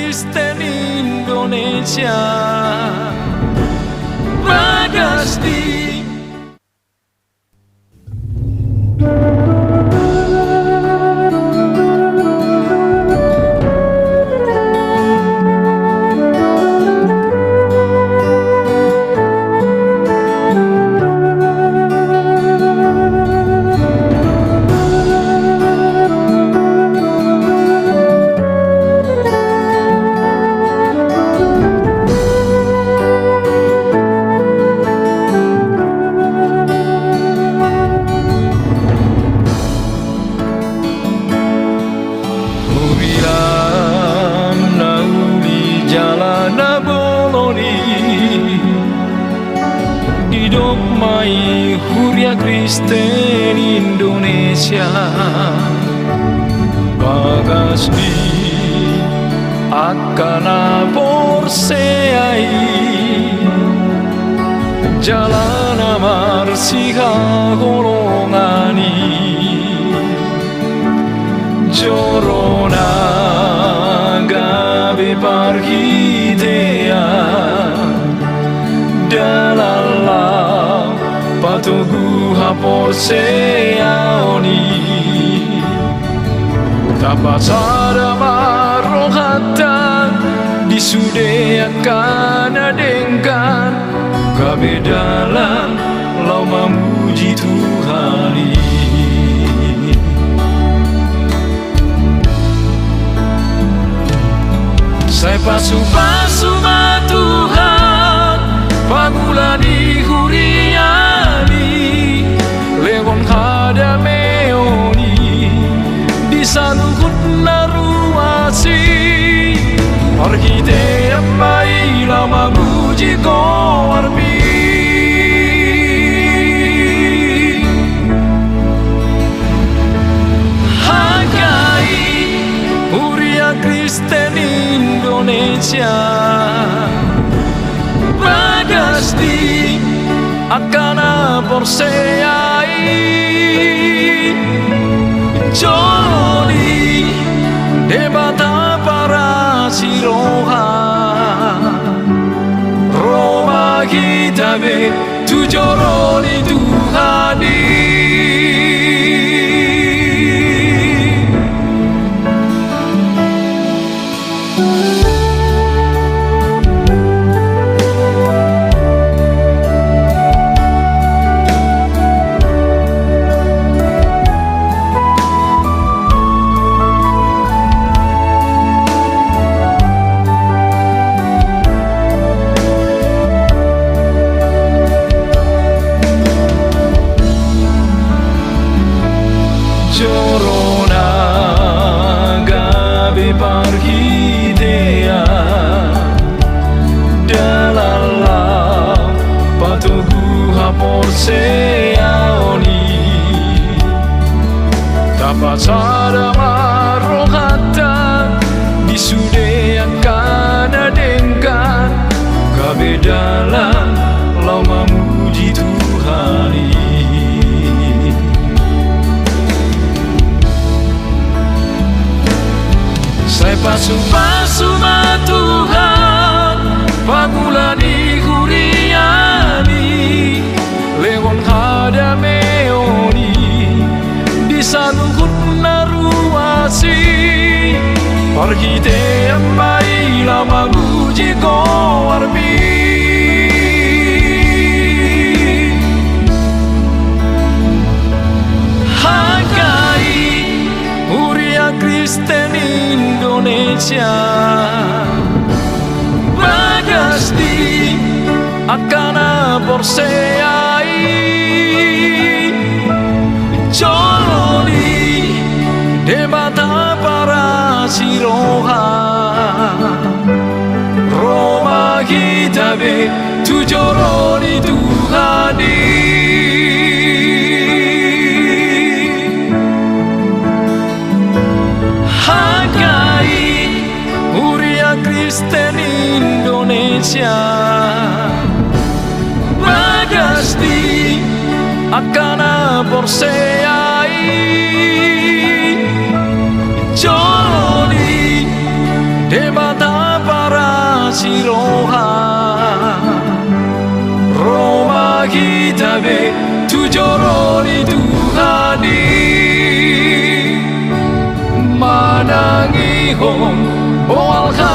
Kristen Indonesia Bagas di Didogmai Huria Kristen Indonesia Bagas di akana borseai jalan amar siha golongani jorona gabe parhidea dalalam patugu haporseaoni tapasada marohata disudeakan adengkan gabe dalam lau memuji Tuhani saya pasu-pasu Tuhan pagulani huriani lewon hadameoni disanuhut naruasi orhide amai lama muji koarmi hagai Huria Kristen Indonesia Bagas di akana borseai joli debata para siroha Roma hitabe tujoroni Tuhani Jorona gabe parhidea dalalam patugu haporseaoni tapasada marohata disudeakan adengkan gabe dalam lau memuji Tuhani saya pasu-pasu Tuhan pagulani huriani lewon hadameoni disanuhut naruasi orhide amai lama muji koarmi hagai Huria Kristen Indonesia Bagas di akana borseai joli debata para siroha Roma hitabe tujoroni Tuhani Kristen Indonesia Bagas di akana borseai joli debata Oh